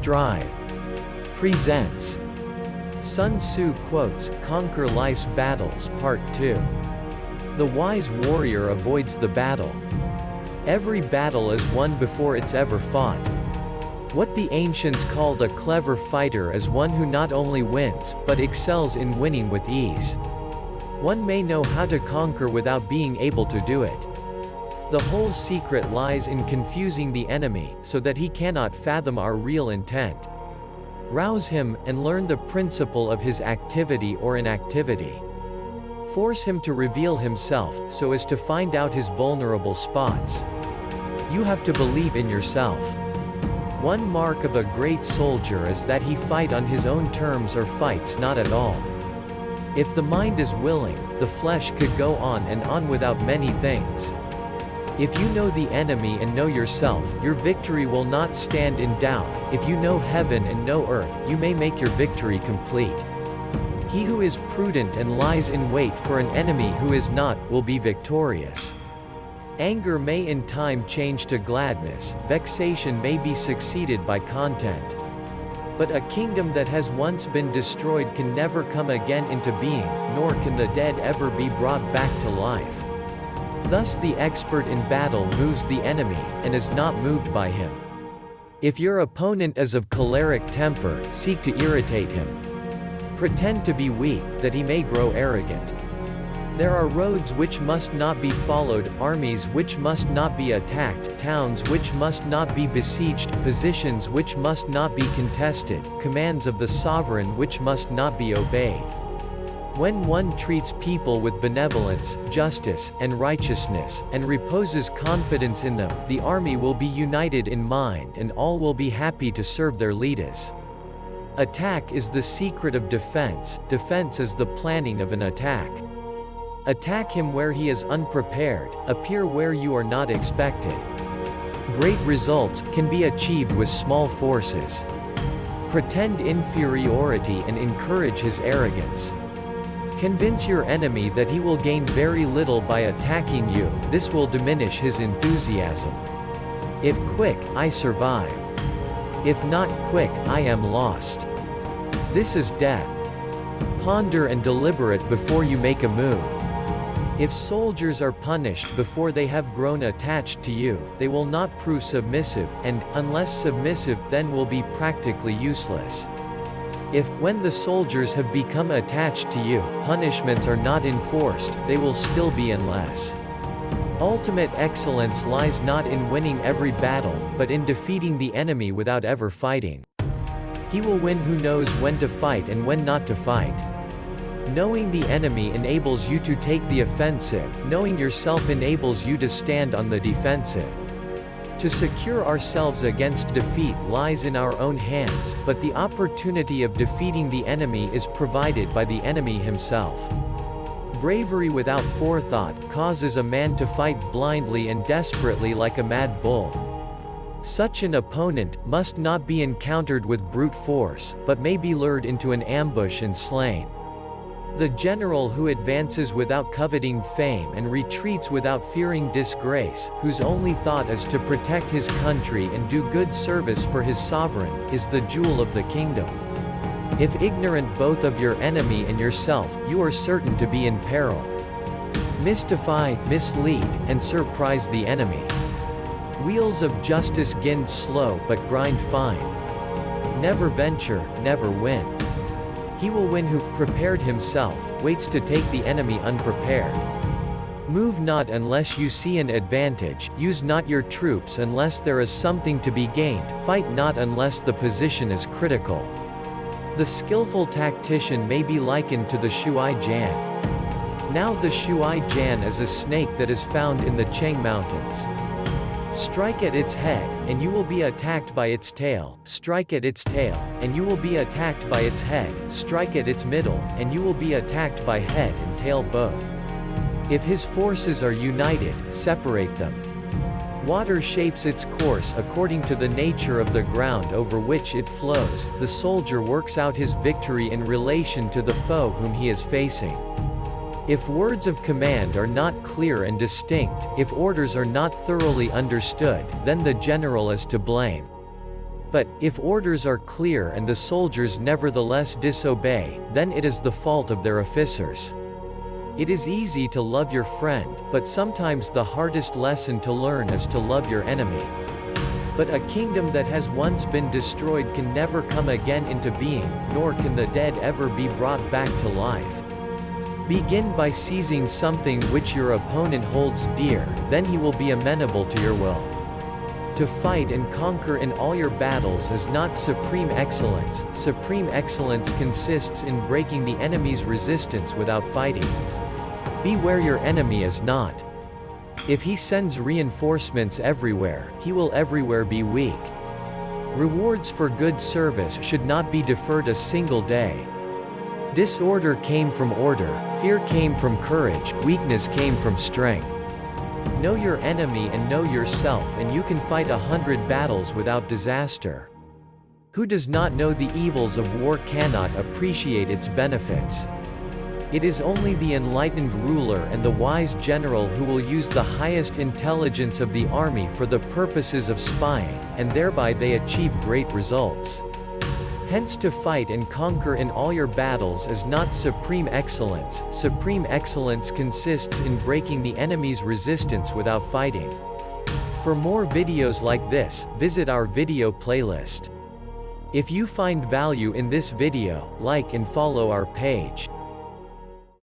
Stryv presents Sun Tzu quotes, Conquer Life's Battles, Part 2. The wise warrior avoids the battle. Every battle is won before it's ever fought. What the ancients called a clever fighter is one who not only wins, but excels in winning with ease. One may know how to conquer without being able to do it. The whole secret lies in confusing the enemy, so that he cannot fathom our real intent. Rouse him, and learn the principle of his activity or inactivity. Force him to reveal himself, so as to find out his vulnerable spots. You have to believe in yourself. One mark of a great soldier is that he fight on his own terms or fights not at all. If the mind is willing, the flesh could go on and on without many things. If you know the enemy and know yourself, your victory will not stand in doubt. If you know heaven and know earth, you may make your victory complete. He who is prudent and lies in wait for an enemy who is not, will be victorious. Anger may in time change to gladness, vexation may be succeeded by content. But a kingdom that has once been destroyed can never come again into being, nor can the dead ever be brought back to life. Thus the expert in battle moves the enemy, and is not moved by him. If your opponent is of choleric temper, seek to irritate him. Pretend to be weak, that he may grow arrogant. There are roads which must not be followed, armies which must not be attacked, towns which must not be besieged, positions which must not be contested, commands of the sovereign which must not be obeyed. When one treats people with benevolence, justice, and righteousness, and reposes confidence in them, the army will be united in mind and all will be happy to serve their leaders. Attack is the secret of defense, defense is the planning of an attack. Attack him where he is unprepared, appear where you are not expected. Great results can be achieved with small forces. Pretend inferiority and encourage his arrogance. Convince your enemy that he will gain very little by attacking you, this will diminish his enthusiasm. If quick, I survive. If not quick, I am lost. This is death. Ponder and deliberate before you make a move. If soldiers are punished before they have grown attached to you, they will not prove submissive, and, unless submissive, then will be practically useless. If, when the soldiers have become attached to you, punishments are not enforced, they will still be unless. Ultimate excellence lies not in winning every battle, but in defeating the enemy without ever fighting. He will win who knows when to fight and when not to fight. Knowing the enemy enables you to take the offensive, knowing yourself enables you to stand on the defensive. To secure ourselves against defeat lies in our own hands, but the opportunity of defeating the enemy is provided by the enemy himself. Bravery without forethought causes a man to fight blindly and desperately like a mad bull. Such an opponent must not be encountered with brute force, but may be lured into an ambush and slain. The general who advances without coveting fame and retreats without fearing disgrace, whose only thought is to protect his country and do good service for his sovereign, is the jewel of the kingdom. If ignorant both of your enemy and yourself, you are certain to be in peril. Mystify, mislead, and surprise the enemy. Wheels of justice grind slow but grind fine. Never venture, never win. He will win who, prepared himself, waits to take the enemy unprepared. Move not unless you see an advantage, use not your troops unless there is something to be gained, fight not unless the position is critical. The skillful tactician may be likened to the Shui Jan. Now the Shui Jan is a snake that is found in the Cheng Mountains. Strike at its head, and you will be attacked by its tail, strike at its tail, and you will be attacked by its head, strike at its middle, and you will be attacked by head and tail both. If his forces are united, separate them. Water shapes its course according to the nature of the ground over which it flows, the soldier works out his victory in relation to the foe whom he is facing. If words of command are not clear and distinct, if orders are not thoroughly understood, then the general is to blame. But, if orders are clear and the soldiers nevertheless disobey, then it is the fault of their officers. It is easy to love your friend, but sometimes the hardest lesson to learn is to love your enemy. But a kingdom that has once been destroyed can never come again into being, nor can the dead ever be brought back to life. Begin by seizing something which your opponent holds dear, then he will be amenable to your will. To fight and conquer in all your battles is not supreme excellence. Supreme excellence consists in breaking the enemy's resistance without fighting. Be where your enemy is not. If he sends reinforcements everywhere, he will everywhere be weak. Rewards for good service should not be deferred a single day. Disorder came from order, fear came from courage, weakness came from strength. Know your enemy and know yourself, and you can fight 100 battles without disaster. Who does not know the evils of war cannot appreciate its benefits. It is only the enlightened ruler and the wise general who will use the highest intelligence of the army for the purposes of spying, and thereby they achieve great results. Hence, to fight and conquer in all your battles is not supreme excellence. Supreme excellence consists in breaking the enemy's resistance without fighting. For more videos like this, visit our video playlist. If you find value in this video, like and follow our page.